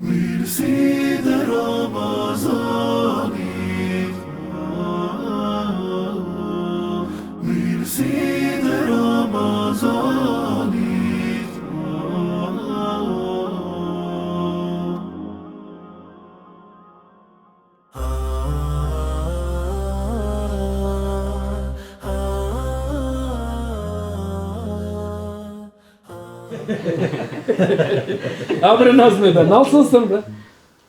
Mirësi dhe Ramazanit, mirësi dhe Ramazanit. Abre nazme be, nasılsın be?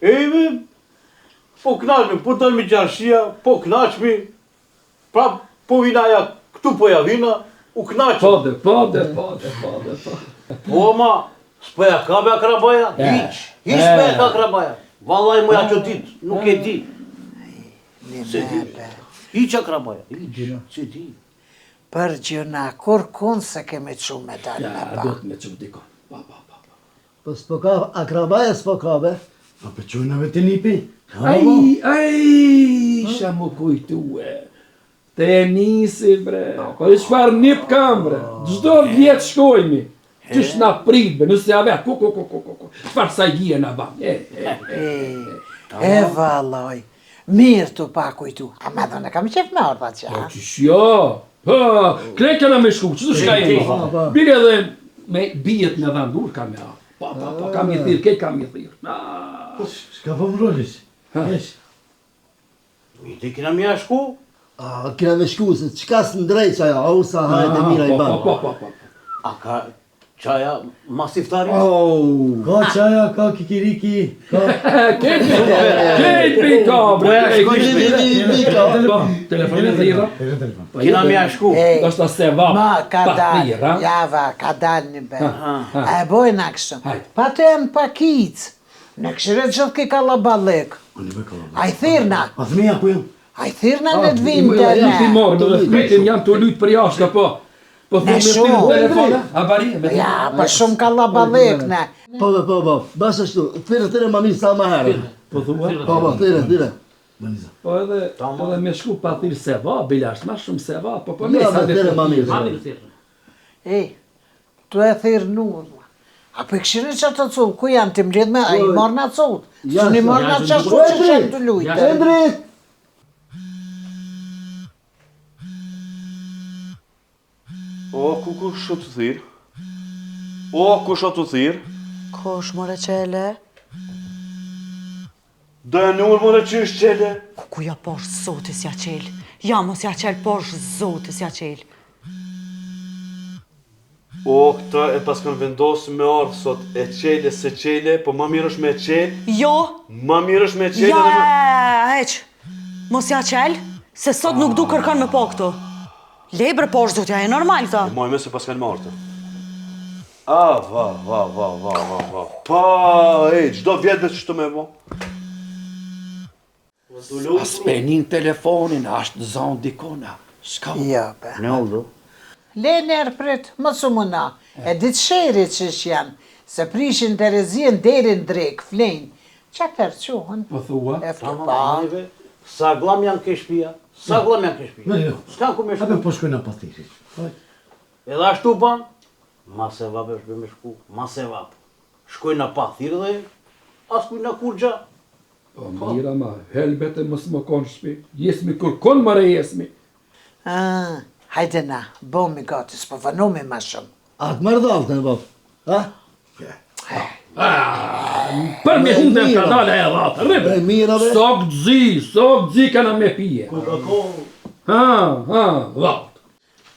İyiyim. Po knaqmi, po dalë me gjashia, po knaqmi, prap po vina ja, këtu po ja vina, u knaqem. Pode. Po ma, s'po ja ka me akrabaja, hiç s'po ja ka akrabaja. Vallaj mu ja që dit, nuk e di. Se di, hiç akrabaja, hiç, se di. Për gjëna, kur kun se kemi që me dalë me Ja, pa. do të me çu dikon. Pa. Po s'po ka akrabaja s'po ka be. A për qujnave të nipi? Ai, shamu kujtue. Te nisi bre. Po i çfarë nip kam bre. Çdo vjet shkojmi. Qysh na prit be, nëse ja vet. Ku. Çfarë sa gjie na ban. E valloj, mirë të pa kujtu. A me dhe në kam qef me orta që, Po qysh jo. Ha, kleka na me shku. Çdo shka jemi. Bile edhe me bijet në dhandur kam ja. Pa, kam i thirr, ke kam i thirr. Shka po më rollis? Esh. Mi ti kina mi shku? A, kina me shku se qka së ndrejq aja, a usa hajde mira i banë. Po. A ka qaja masiftari? Ka qaja, ka kikiriki, ka... Kejt pi ka bre. Telefonin thirra. Kina mi shku? Do shta se vap. ma ka pa dalë, thirra. java, ka dalë një be. Ha. E bojnë akshëm, Hajde. pa të janë pakic, në këshire gjithë ki kalabalek. A i thirna, A thmija ku jam? a i thirna në të vim të Nuk ti ne. morë, me dhe fmitin janë të lutë për jashtë, po. Po Ne thumë me shumë. thirë telefona. A bari, me Ja, pa shumë kalabalek ne. Po, bas ashtu, thire ma mirë sa ma herë. Po thua? Po, thire. Po edhe me shku pa thirë se va, bilasht, ma shumë se va, po Ja, sa dhe thire ma mirë. E, tu e thirë nuë. A për këshirin që të cullë, ku janë të mledh me, a i marrë në cullë. Që një marrë në qashtu që shenë të lujtë. Endrit! O, ku shë të thirë? O, ku shë të thirë? Kosh, more qele? Dhe në unë më në qysh qele? Ku ja posh zotis ja qel? Ja mos ja qel posh zotis ja qel. O, këta e pas kanë vendosë me ardhë sot e qele se qele, po ma mirë është me qele? Jo, Ma mirë është me qele ja, dhe ma... heq. Mos ja qel, se sot nuk du kërkan me po këtu. Lebre posh zotja e normal ta. Moj me se pas kanë martë. Va. Pa, gjdo vjetë që të me vo. As penin telefonin, ashtë në zonë dikona. Shka u? Jo, be. Ne ullu? Le nërë prit, më su mëna. E ditë sherit që janë, se prishin Terezien deri në drek, flenë. Qa përquhën? Po thua? E flepa. Sa glam janë ke shpia? Sa glam janë ke shpia? Jo. S'ka ku me Ape shku? po shkojna pa thiri. Edhe ashtu ban? Ma se vap e shbe me shku, ma se vap. Shkojna pa thirë dhe, as kujna kur gja. Po mira ma, helbete mos më konë shpi. Jesmi kur konë mare jesmi. Hajde na, bomi gati, s'po vënomi ma shumë. A të mërë dhalë të në bop. Ha? Për me hundem ka dale e dhatë, E rribe. mira be. Sok dzi kana me pije. Ha, dhatë.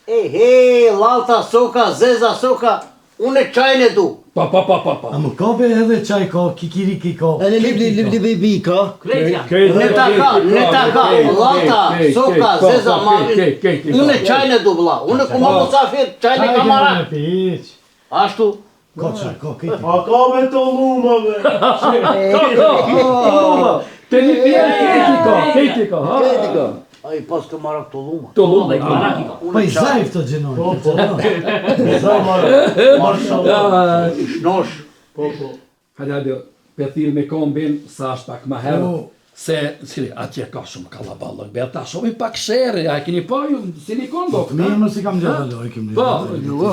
He, lalta soka, zeza soka, unë e qajnë e du. Pa. A më ka be edhe qaj ka, kikiriki ka. E në li ka. Ne ta ka, lalta, soka, zeza, mami. Unë e qajnë e du, bla. Unë e ku ma musafir, qajnë e kamara. Ashtu. Ka qaj, ka kiti. A ka me të lumave? Te një pjerë kejti ka, ha? A i pas të marak të luma. Të lumë. Pa i zajf të gjenoni. Shnosh. Hajde, pe thirë me kombin, sa është pak ma herë. Se, atje ka shumë kalaballëk, be ata shumë i pak shere, a e keni pa ju, si një kondo? Mirë mësi kam gjallë, loj, kem Po,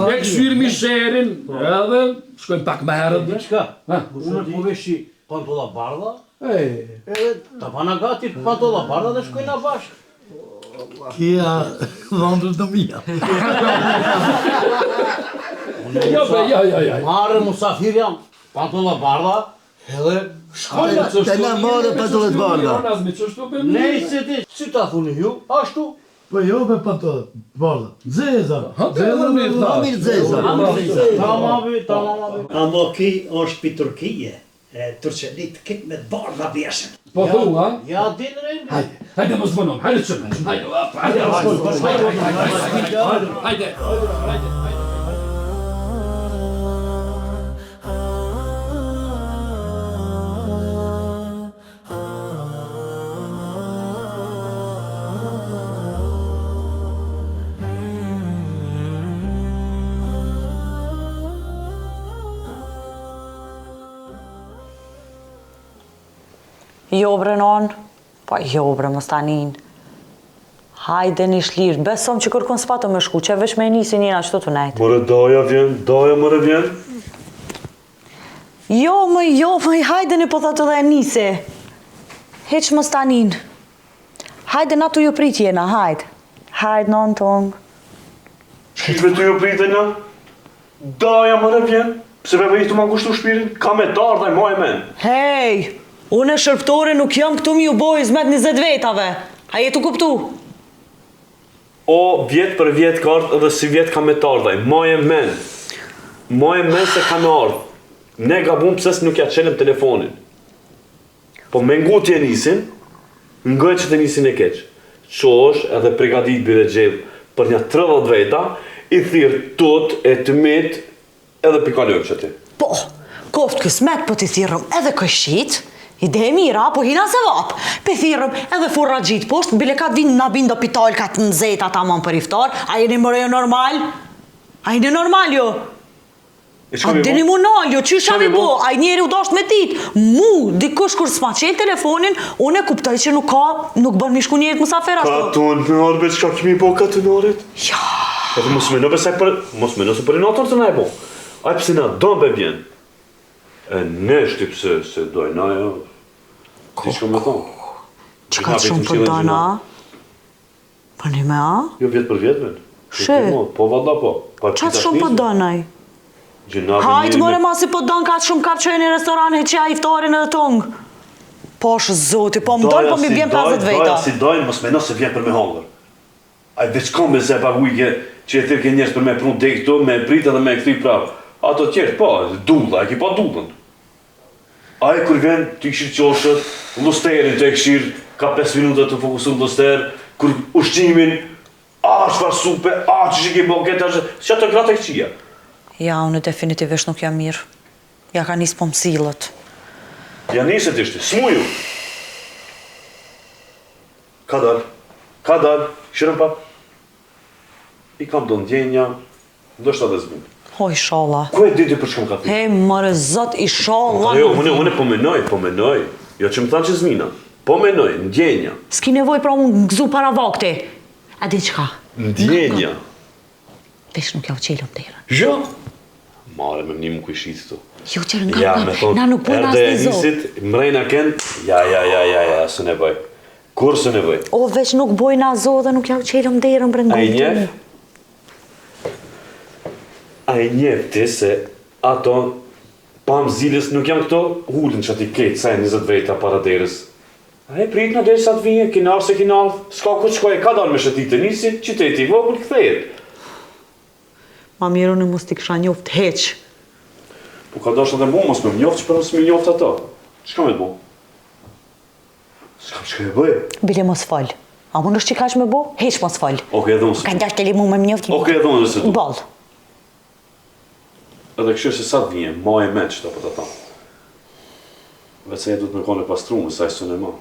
e këshyri mi sherin, edhe shkojmë pak ma herë. Diçka, unë po veshi pantolla bardha, Ej, edhe ta bana gati pantolla bardha dhe shkojna bashkë. Kia dhëndër të mija. ja. Marrë musafir jam, pantolla bardha, edhe shkojna. Te na marrë pantollet bardha. Nejse ti, si ta thuni ju, ashtu. Po jo me pantollet bardha. Zeza. Amir Zeza. Tamam. Amo ki është pi Turkije. Turqenit kitë me të bardha bjeshen. Po thu, ha? Ja din rejnë. Hajde mos vonom, hajde çmë. Hajde. Jo bre non, po jo bre mos tanin. Hajde një shlirë, besom që kërkon s'pato me shku, që veç me nisi njëna qëto të nejtë. More daja more vjen. Jo, hajde një po thotë dhe e nisi. Heq mos tanin. Hajde na tu ju prit jena, hajde. Hajde non tong. Shkishme të ju pritë në? Daja more vjen. Pse me vejtu ma kushtu shpirin, ka me të ardha i moj men. Hej, unë e shërptore nuk jam këtu mi u boj zmet 20 vetave. A jetu kuptu? O, vjet për vjet ka ardhë edhe si vjet ka me të ardha i moj men. Moj men se ka me ardhë. Ne gabun pëse nuk ja qenem telefonin. Po me ngu t'je nisin, ngoj që të nisin e keq. Qosh edhe pregadit bire gjellë për një 30 veta, i thirë tot e të mit edhe pikalojmë që ti. Po, koftë kësmet po t'i thirëm edhe këshqit, ide e mira, po hina se vap. Pe thirëm edhe furra gjitë poshtë, bile ka t'vinë na bindo pital ka të nëzeta ta mon për iftar, a jeni mërejo normal? A jeni normal jo? A dini mu naljo, që shami po, a i njeri u dasht me tit. Mu, dikush kur s'ma qelë telefonin, unë e kuptoj që nuk bën mi shku njerit musafir ashtu. Katunor, be qka kimi po katunorit? Ja. Edhe mos me nëse për i natër të na e bo. Aj pëse na do be vjen. E neshti pëse se dojna jo. Ti shko me thonë. Që ka të shumë për dojna? Për një me a? Jo vjet për vjet, men. She? Po valla po. Qa të shumë për dojnaj? Hajtë more ma si po donë ka të shumë kap që e një restoran e që a iftarin edhe tongë. Posh zoti, po më donë po mi vjen 50 veta. Daja si dojnë, mos me nëse vjen për me hongër. Aj veç kom me zeba vujke që e thirke njerës për me prun te këtu, me prit edhe me këthi prap. Ato tjerë, po, dulla, e ki pa dullën. Aj kur vjen të i këshirë qoshët, lusterin të e këshirë, ka 5 minuta të fokusu në luster, kur ushqimin, shfar supe, që që ki boket, që ato gratë e këqia. Ja, unë definitivisht nuk jam mirë. Ja ka nisë po mësillët. Ja niset ishte, smuju. Ka dal, shirën pap. I kam do ndjenja, ndoshta dhe zbun. Ho, i sholla. Ku e diti për shkëm ka ti? He, mërë zot, i sholla. Jo, une po menoj. Jo që më thanë që zmina. Po menoj, ndjenja. S'ki nevoj pra unë gëzu para vakti. A di qka? Ndjenja. Vesh nuk ja u qelëm të herën. Jo. Mare me më kujshit të. Jo qelën nga na nuk bojnë as një zotë. Nisit, mrejna kënd, ja, së nevoj. Kur së nevoj? O, veç nuk bojnë as zotë dhe nuk ja u qelëm të herën brendë gujtë. A i njef ti se ato pam zilës nuk janë këto hullin që ati ketë saj 20 veta para derës. A e prit në derës atë vije, kinarë se kinarë, s'ka ku qkoj, ka dalë me shëtit të nisi, qyteti vogël këthejet. Ma miru në mos t'i kësha njoft heq. Po ka dasht edhe mu, mos me njoft që për mos me njoft ato. Qka me të bo? S'kam qka e bëj? Bile mos fal. A mund është që ka që me bo? Heq mos fal. Oke, edhe unë Ka ndasht të li mu me njoft. Oke, edhe unë dhe se du. Ball. Edhe këshirë se sa të vije, ma e me qëta për të ta. Vece e du të me kone pastrumë, sa i sënë e ma.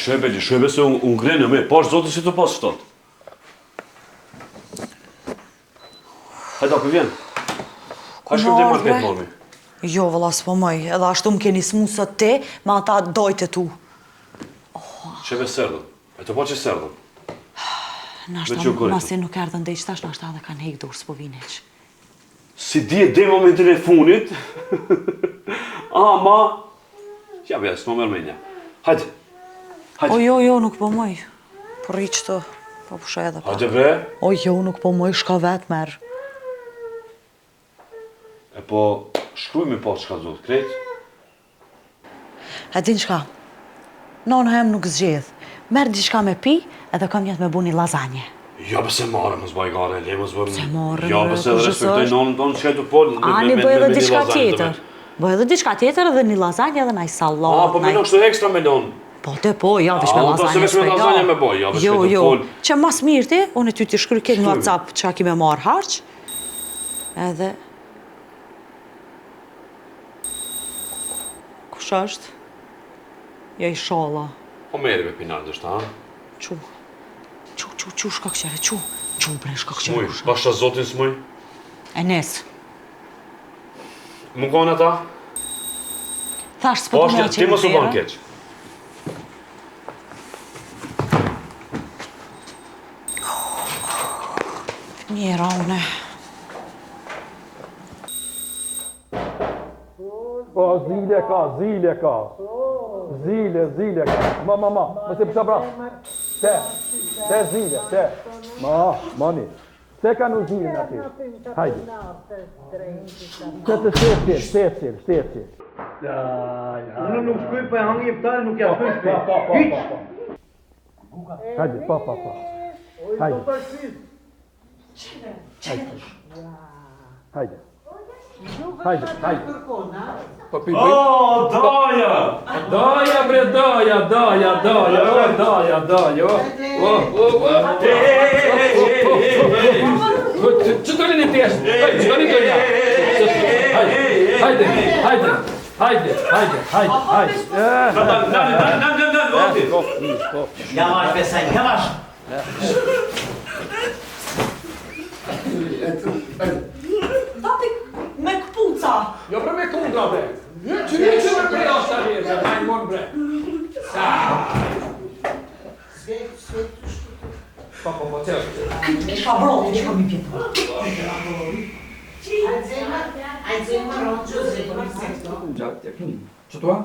Shebe se unë ngrenë me, pash zotin si të pas shtot. Hajda, për vjen. Ka shkëm të market, mormi. Jo, vëlla, s'po mëj, edhe ashtu më keni smu sot te, me ata dojtë tu. Shebe serdën, e të pa që serdën. Nashta, masi nuk erdhen dhe i qëtash, nashta edhe kanë hek dur, s'po vineq. Si di e dhe momentin e funit, ama, ja bja, s'mo mërë menja. Hajde. O jo, nuk po mëj. Po rriq të, po pushe edhe pa. Hajde bre. O jo, nuk po mëj, shka vet merë. E po, shkruj me pas qka zotë, krejt? E din qka, nonë hem nuk zgjedh. Merë diçka me pi, edhe kam jetë me bu një lazanje. Ja, bëse marë, mësë baj gare, le mësë bërë... Se marë, ja, bëse edhe respektoj nonë që e të polë... Ani, bëj edhe diçka tjetër. Bëj edhe diçka tjetër edhe një lazanje edhe naj salat. Po me në kështu ekstra me nonë. Po, te po, ja, vish me lazanje. Se vesh me lazanje me boj, ja, vesh me të polë. Që mas mirë ti, unë ty t'i shkry këtë në WhatsApp që a ki me marë harq. Edhe... Kush është? Ja i shala. Po meri me pinarë dështë, ha? Qu, shka këshere, qu bre, shka këshere. Smuj, pasha zotin smuj. E nesë. Më konë ata? Thash, s'po të me Ti më su banë keq. Njera, une. Po, zile ka. Zile ka. Ma, më se pësha bra. Te zile, te. Mani. Se ka në zile në ati. Hajde. Se të shtepqil. Unë nuk shkuj për e hangi iftari, nuk ja shkuj shkuj. Hiq! Hajde, pa. Hajde. O, daja! Daja, bre, daja. Që të një teshtë? Që të një Hajde. Yavaş be sen, yavaş. Tati, me këpuca. Jo, bre, me kundra, bre. Që me bre, ashtë a vjetë, hajnë mon, bre. Po, qërë. Shka broti, që kam i pjetë. Që tua?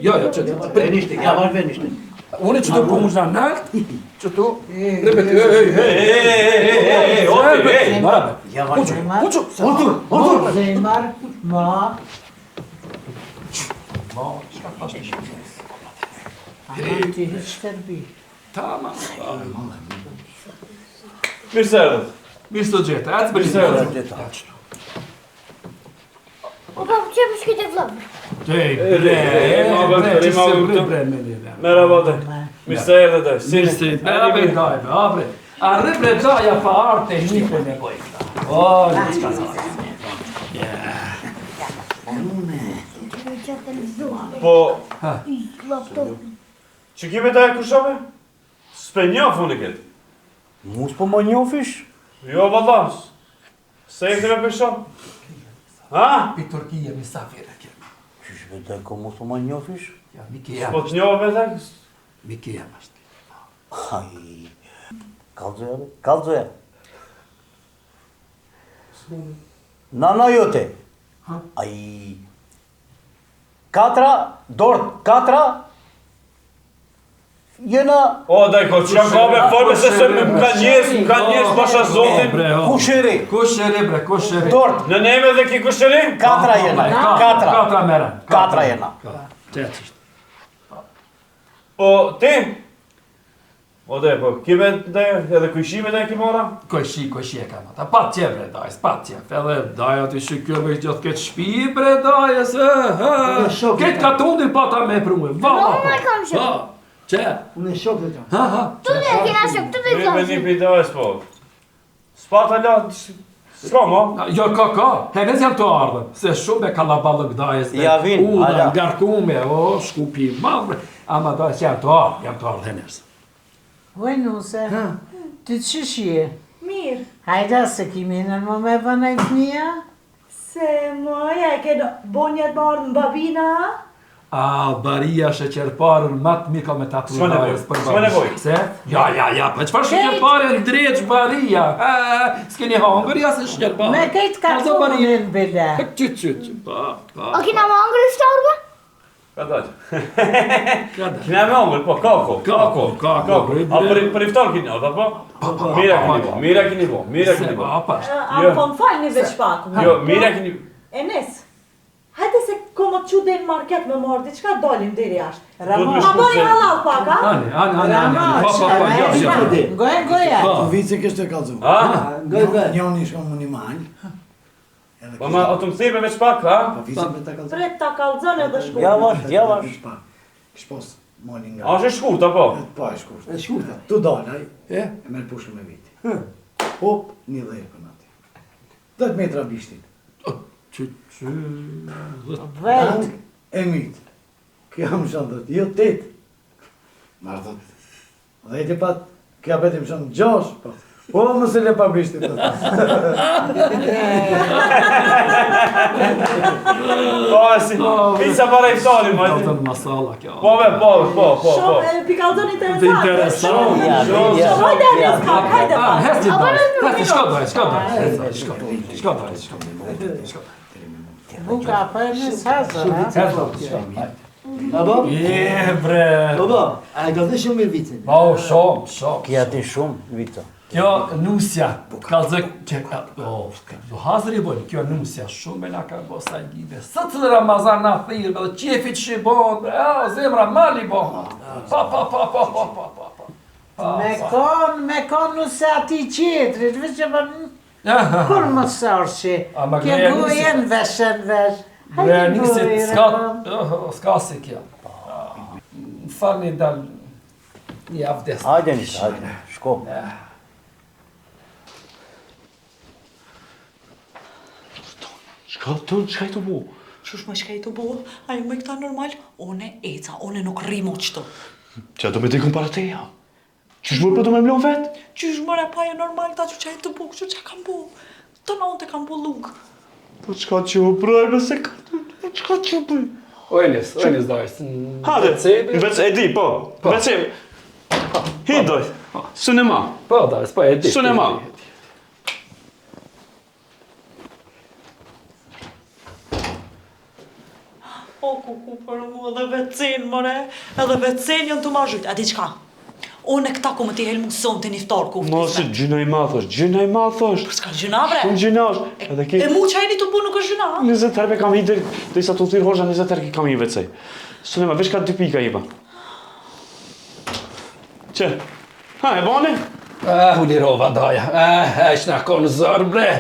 Jo, që të Venishte, yavaş venishte. Unë që të pomoć na nalt, që tu... Otur! Zemar, ma... Ti hiç shterbi. Tamam. Mirë se erdhët. Mirë së gjeta, atë bëri se O pa, që për shkite vlogë? Merhaba de. Mirë se erdhët. Mirë se erdhët. Arre bre gjaja pa artë teknike me bojta. O, në qka sa. Po, që kime ta e kushove? S'pe njof unë këtë. Mus po më njofish? Jo, vallash. Se e këtë me përshon? Ha? Pi Turkije, misafir e kemi. Qysh me të ko mus po më njofish? Ja, Miki jam. Po të njove me të? Miki jam ashtë. Aj, kalzoja. Nana jote. Aj, katra, jena... O, daj, ko që jam ka me forme se se më ka njës pasha zotin. Kusheri. Kusheri. Dort. Në neme dhe ki kusheri? Katra jena. Katra mera. Katra jena. Qecisht. Po, ti? O, dhe, po, kime dhe, edhe kujshime dhe ki mora? Kojshi e kam ata. Pat qe bre dajs, pat qe. Edhe daja të shikjove gjithë këtë shpi bre dajës. Këtë ka tundin pata me prume. Valla. Unë e kam shok. Qe? Unë e shok dhe ta. Ha. Tu dhe kena shok, tu dhe Me një vlogë. pidajs, po. Spata la, s'ka mo? Jo, ka. Henez janë të ardhën. Se shumë e kalabalëk dajës. Ja vin, ala. Ngarkume, o, shkupi madhë. Ama da jam të ardhë henës. Oj, nuse, ty të shishje? Mirë. Hajda se kimi në më me bëna i fëmija? Se moja e ke bonjet marrë në babina? A, baria sheqerparën matë mika me tatu S'ma nevoj. Se? Ja, pa qëfar sheqerparën dreq baria? S'keni hangër, ja se sheqerparën. Me kejtë kartonin, bile. Qyt, pa. A kina më angër iftarve? Ka dal. Kina me ongër, po, kako. A për iftar kini, apo? Mira kini bo. A po më falë një veç pak. Jo, mira kini... Enes, hajde se komo të që në market me marrë, diçka dalim deri jashtë. Ramos. A bojnë halal pak, a? Ani. Goja. Të vice kështë e kalzu. Njoni shko më një manjë. Po ma, o të më thirë me veç pak, ha? Po vice me ta kalzu. Pret ta kalzën edhe shku. Ja vash. Kështë pos moni nga. A është e shkurt, apo? Po e shkurt. E shkurta. Tu dalaj. E merë pushën me viti. Hop, një dhejë për nati. 10 metra bishtit. Vejt. E mitë. Kja më shanë dhët, jo 8. Marë dhët. Dhe e të pat, kja beti më shanë 6. Po, më se le pa bishtit. Po, si, pizza para iftarin, ma. Kaltën masala kjo. Po, po. Shumë, pi kalzën interesant. Interesant. Hajde Enes pak, hajde pak. Hesti, shko doj. Buka, për njës hazër, Apo? Bre. Baba, a e ka dhe shumë mirë vitin? Po, shumë. Kja ti shumë, Vito. Kjo nusja, kalzë që... Hazër i bojnë, kjo nusja shumë me nga ka bo sajgive. Së të Ramazan na thirë, dhe qefit që i bojnë, zemra mali bojnë. Me kon nuse ati qetrit, vë që për kur më sërë që, kje gujen veshen vesh. Bre, nisit s'ka si kjo. Falni dal një avdes. Hajde, shko. Çka i të bu? Shush më shka i të bo, ajo me këta normal, one eca, one nuk rimo qëto. Qa do me dikën para teja? Qysh mërë për do me mlon vetë? Qysh mëre pa jo normal, ta që qa i të bo, që kam bo. Të non të kam bo luk. Po qka që u brojme se ka... Qka që u bëj? O Enes dojës. Hade, e di, po. Vecim. Hi dojë. Sunema. Po dojës, po e di. Sunema. O, ku për mu edhe vecin, mëre, edhe vecin jënë të ma zhujt. A di qka? Unë e këta ku më t'i helmu son të niftar ku. Mos, gjyna i ma thosh. Për s'ka gjyna, bre? Unë gjyna është. Edhe ki... E mu që ajni të bu nuk është gjyna? 20 herë kam hi dhe i sa të thirë hoxha 20 herë kam hi vecej. Sunema, vesh ka 2 pika i ba. Që? Ha, e bani? U lirova daja. Ishna konë zërë, bre.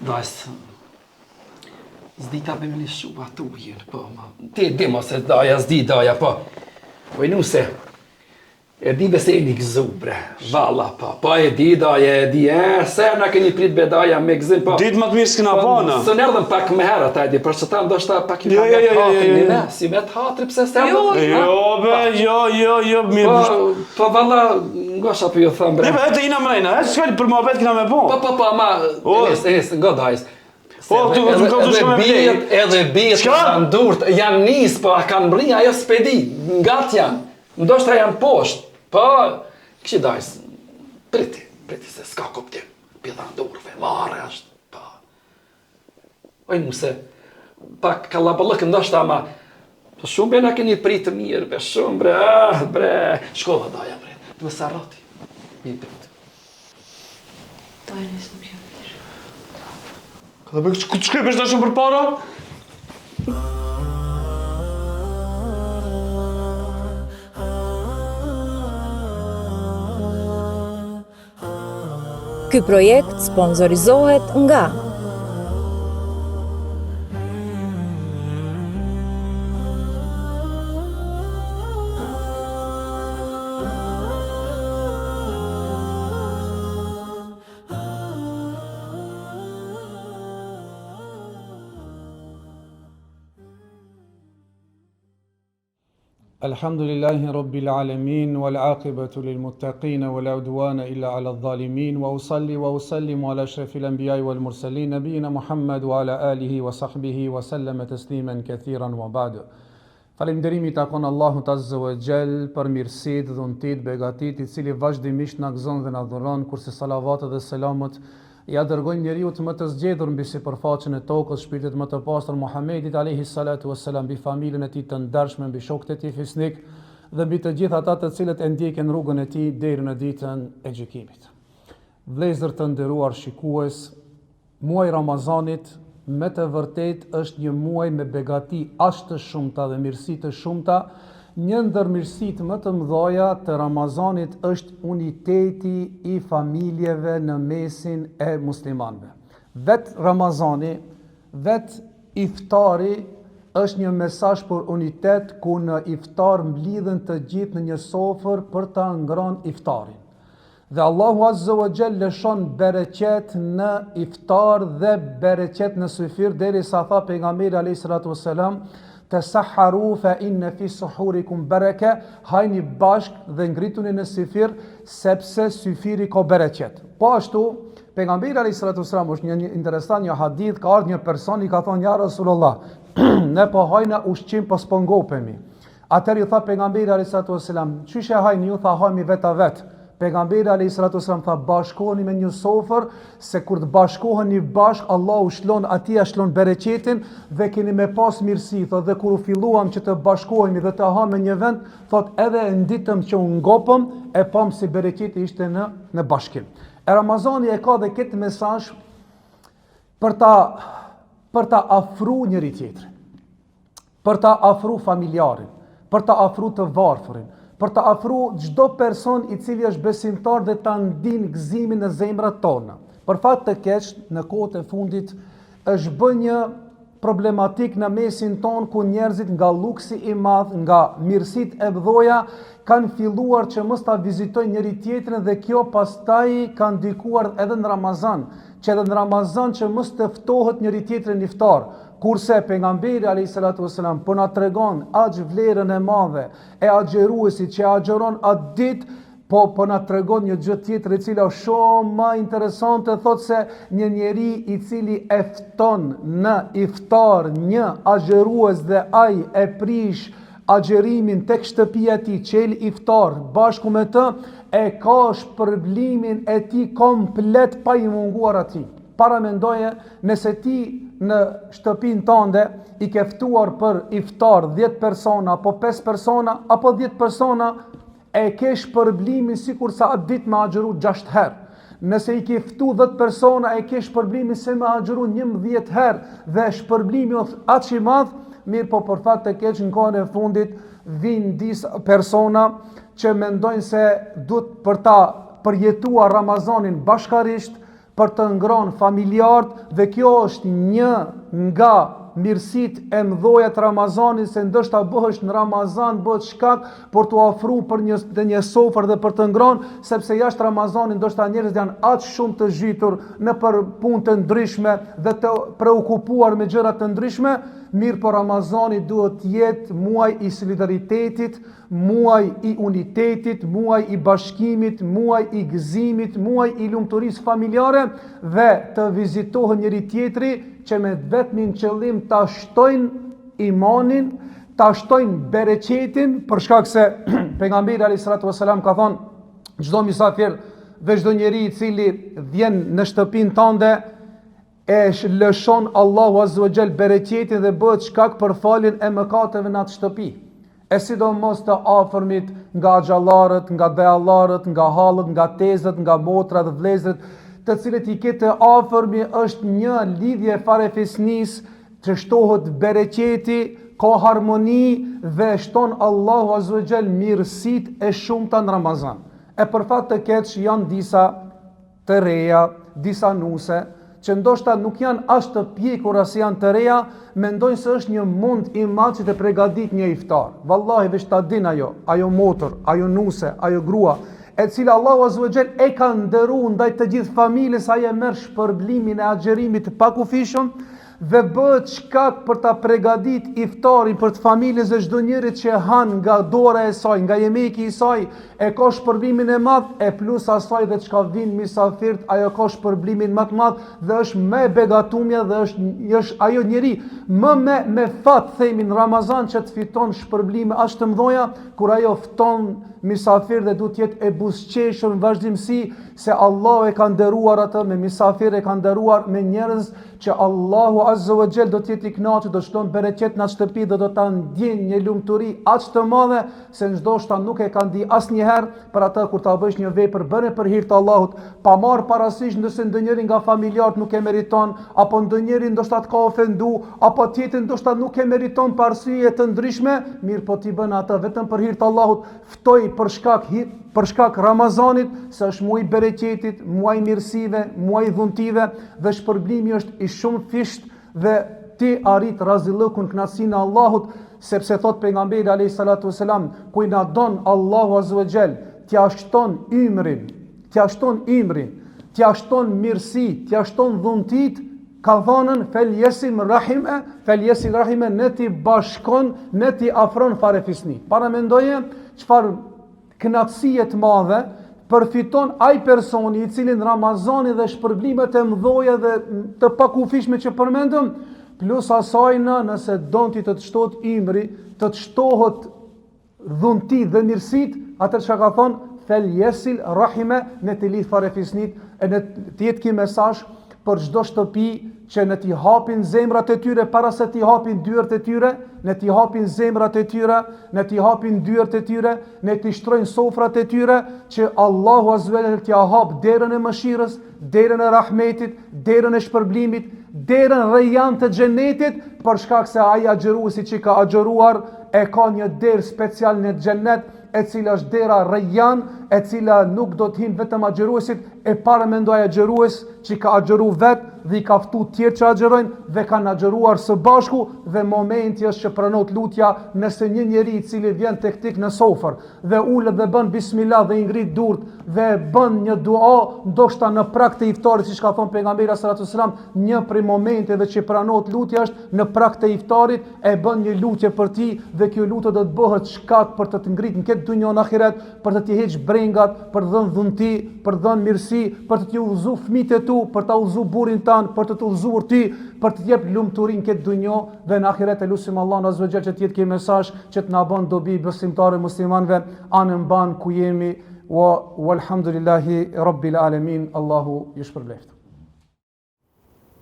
Dajës, zdi ta me me një shumë atu jenë, po, ma. Ti di mos e daja, zdi daja, po. Po i nuse, e di bese e një gëzu, bre. Valla, po e di daja, e di, se na keni prit be daja me gëzim, po. Ditë më të mirë s'kina pana. Së nerdhen pak me herë ata e di, për që ta ndoshta pak i si me të hatri, pse s'te erdhen? Jo, mirë. Po valla, ngosha për ju thëmë, bre. Nebe, ina mrejna, s'feli për muhabet kina me bon. Po, ma, Enes, nga dajës. Edhe bijet janë durt, janë nis, po a kanë mri, ajo s'pedi, ngat janë, ndoshta janë poshtë, po, kështë dajës, priti se s'ka kuptim, pjeda ndurve, mare është, po. Oj muse, pak kalabëllëk ndoshta, ma, po shumë bena keni pritë mirë, be shumë, bre, shkolla daja, bre, duhe sa rati, mi pritë. Dajnë isë nuk jam mirë. Ka dhe ku të shkripesh të shumë për para? Ky projekt sponsorizohet nga Alhamdulillahi Rabbil Alamin, wal aqibatu lil muttaqin, wala udwana illa ala dhalimin, wa usalli wa usallimu ala ashrafil anbiya'i wal mursalin, nabiyina Muhammad wa ala alihi wa sahbihi wa sallama tasliman kathiran wa ba'du. Falënderimi takon Allahut Azza wa Jall për mirësitë, dhuntit, begatit, I cili vazhdimisht na gëzon dhe na dhuron, kurse salavatet dhe selamët ja dërgojnë njeriut më të zgjedhur mbi sipërfaqen e tokës, shpirtit më të pastër Muhamedit alayhi salatu wassalam, mbi familjen e tij të ndershme, mbi shokët e tij fisnik dhe mbi të gjithë ata të cilët e ndjekin rrugën e tij deri në ditën e gjykimit. Vëllezër të nderuar shikues, muaji Ramazanit me të vërtet është një muaj me begati aq të shumta dhe mirësi të shumta. Një ndër mirësitë më të mëdha të Ramazanit është uniteti I familjeve në mesin e muslimanëve. Vet Ramazani, vet iftari është një mesazh për unitet ku në iftar mblidhen të gjithë në një sofër për ta ngrënë iftarin. Dhe Allahu Azza wa Jall lëshon bereqet në iftar dhe bereqet në syfir, derisa tha pejgamberi alayhi salatu wassalam, tasaharu fa inna fi suhurikum baraka, hajni bashk dhe ngrituni në syfir sepse syfiri ka bereqet. Po ashtu pejgamberi alayhi salatu wassalam, është një interesant një hadith, ka ardhur një person I ka thonë ja Rasulullah, ne po hajna ushqim po s'po ngopemi. Atëherë I tha pejgamberi alayhi salatu wassalam, çish e hajni ju? Tha hajmi vet a vet. Pejgamberi alayhi salatu wasallam tha bashkoheni me një sofër, se kur të bashkoheni bashk, Allahu shlon atij shlon bereqetin dhe keni me pas mirësi. Thot dhe kur u filluam që të bashkohemi dhe të hamë në një vend, thot edhe e nditëm që u ngopëm, e pam si bereqeti ishte në bashkim. E Ramazani e ka dhe këtë mesazh për ta afru njëri tjetrin, për ta afru familjarin, për ta afru të varfërin, për të afru çdo person I cili është besimtar dhe ta ndin gëzimin në zemrat tona. Për fat të keq, në kohët e fundit është bërë një problematik në mesin ton ku njerëzit nga luksi I madh, nga mirësitë e mëdha kanë filluar që mos ta vizitojnë njëri tjetrin dhe kjo pastaj ka ndikuar edhe në Ramazan, që edhe në Ramazan që mos të ftohet njëri tjetri në iftar. Kurse pejgamberi alayhi salatu wasalam po na tregon aq vlerën e madhe e agjeruesit që agjeron atë ditë, po na tregon një gjë tjetër e cila është shumë më interesante, thotë se një njeri I cili e fton në iftar një agjerues dhe ai e prish agjerimin tek shtëpia e tij, çel iftar bashku me të, e ka shpërblimin e tij komplet pa I munguar atij. Para mendoje, nëse ti në shtëpinë tënde I ke ftuar për iftar 10 persona, apo 5 persona, apo 10 persona, e ke shpërblimin sikur sa atë ditë me agjeru 6 herë. Nëse I ke ftu 10 persona, e ke shpërblimin se me agjeru 11 herë, dhe shpërblimi aq I madh, mirë po për fat të keq në kohën e fundit vinë disa persona që mendojnë se duhet për ta përjetuar Ramazanin bashkarisht, për të ngrënë familjarët, dhe kjo është një nga mirësitë e mëdha të Ramazanit, se ndoshta bëhesh në Ramazan bëhet shkak për t'u ofruar për një sofër dhe për të ngrënë, sepse jashtë Ramazanit ndoshta njerëzit janë aq shumë të zhytur në për punë të ndryshme dhe të preokupuar me gjëra të ndryshme. Mirë po Ramazani duhet të jetë muaj I solidaritetit, muaj I unitetit, muaj I bashkimit, muaj I gëzimit, muaj I lumturisë familjare, dhe të vizitohen njëri tjetri që me vetmin qëllim ta shtojnë imanin, ta shtojnë bereqetin, për shkak se pejgamberi alayhi salatu wasalam ka thonë çdo mysafir dhe çdo njeri I cili vjen në shtëpinë tënde e lëshon Allahu Azza wa Jall bereqetin dhe bëhet shkak për faljen e mëkateve në atë shtëpi. E sidomos të afërmit, nga xhallarët, nga beallarët, nga hallët, nga tezët, nga motrat dhe vëllezërit, të cilët I ketë afërmi, është një lidhje farefisnis që shtohet bereqeti, ka harmoni dhe shton Allahu Azza wa Jall mirësitë e shumta në Ramazan. E për fat të keq janë disa të reja, disa nuse, që ndoshta nuk janë as të pjekur as janë të reja, mendojnë se është një mund I madh që të përgatit një iftar. Vallahi veç ta din ajo motor, ajo nuse, ajo grua, e cila Allahu Azza wa Jall e ka ndëruar ndaj të gjithë familjes, ai e merr shpërblimin e agjerimit të pakufishëm, dhe bëhet shkak për ta përgatit iftarin për të familjes së çdo njerit që han nga dora e saj, nga jemeki i saj, e ka shpërblimin e madh, e plus asaj dhe çka vin misafirt, ajo ka shpërblimin më të madh dhe është më e begatumja dhe është ajo njeri më me fat themi në Ramazan që të fiton shpërblime aq të mëdha kur ajo fton misafir dhe du të jetë e buzëqeshur në vazhdimsi se Allah e ka nderuar atë me misafir, e ka nderuar me njerëz që Allahu Azza wa Jall do të jetë i kënaqur, do të shton bereqet në shtëpi dhe do ta ndjen një lumturi aq të madhe se ndoshta nuk e ka ndi asnjëherë për atë kur ta bësh një vepër bëre për hir të Allahut, pa marr parasysh nëse ndonjëri nga familjarët nuk e meriton, apo ndonjëri ndoshta të ka ofendu, apo tjetri ndoshta nuk e meriton për arsye të ndryshme, mirë po ti bën atë vetëm për hir të Allahut, ftoj për shkak Ramazanit, se është muaj bereqetit, muaj mirësive, muaj dhuntive dhe shpërblimi është i shumë fisht dhe ti arrit razillëkun kënaqësinë e Allahut, sepse thot pejgamberi alayhis salatu wasalam, ku i na don Allahu azza wa jall, t'ia shton ymrin, t'ia shton mirësi, t'ia shton dhuntit, ka thonën feljesim rahime, ne ti bashkon, ne ti afron fare fisni. Para mendoje çfarë kënaqësie të madhe përfiton ai personi i cili në Ramazani dhe shpërblimet e mëdha dhe të pakufishme që përmendëm, plus asaj nëse don ti të shtohet ymri, të shtohet dhunti dhe mirësit, atë çka ka thonë feljesil rahime, ne të lidh fare fisnit, e ne të jetë ky mesazh për çdo shtëpi që ne t'i hapin zemrat e tyre para se t'i hapin dyert e tyre, ne t'i hapin zemrat e tyre, ne t'i hapin dyert e tyre, ne t'i shtrojnë sofrat e tyre, që Allahu azza wa jalla t'i hap derën e mëshirës, derën e rahmetit, derën e shpërblimit, derën rejant të xhenetit, për shkak se ai agjëruesi që ka agjëruar e ka një derë special në xhenet, e cila është dera Rayyan, e cila nuk do të hin vetëm agjëruesit, e para mendoj agjërues që ka agjëru vetë dhe i ka ftu tjerë që agjërojnë dhe kanë agjëruar së bashku, dhe momenti është që pranohet lutja nëse një njeri i cili vjen tek tik në sofër dhe ulet dhe bën bismillah dhe i ngrit durt dhe bën një dua, ndoshta në prag të iftarit, siç ka thënë pejgamberi sallallahu alajhi wasallam, një prej momenteve që pranohet lutja është në prag të iftarit, e bën një lutje për ti dhe kjo lutje do të bëhet shkak për të ngritur në këtë dunjë në ahiret, për të t'i heq brengat, për të dhënë dhunti, për të dhënë mirësi, për të t'i udhëzuar fëmijët e tu, për ta udhëzuar burrin tan, për të udhëzuar ti, për të jep lumturinë këtë dunjë dhe në ahiret. E lutim Allahun azza wa jall që të jetë ky mesazh që të na bën dobi besimtarë muslimanëve anën ban ku jemi, walhamdulillahi rabbil alamin. Allahu ju shpërbleft.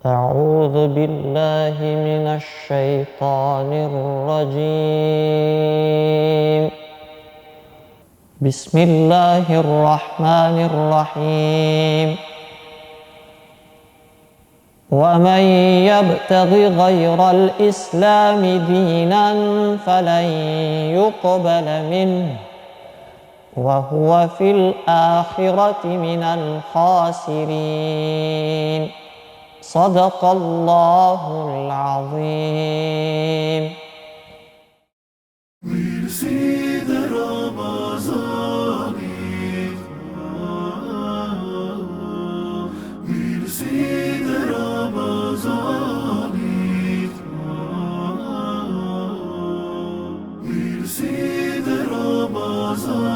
أعوذ بالله من الشيطان الرجيم بسم الله الرحمن الرحيم ومن يبتغ غير الإسلام دينا فلن يقبل منه وهو في الآخرة من الخاسرين صدق الله العظيم. Ramazan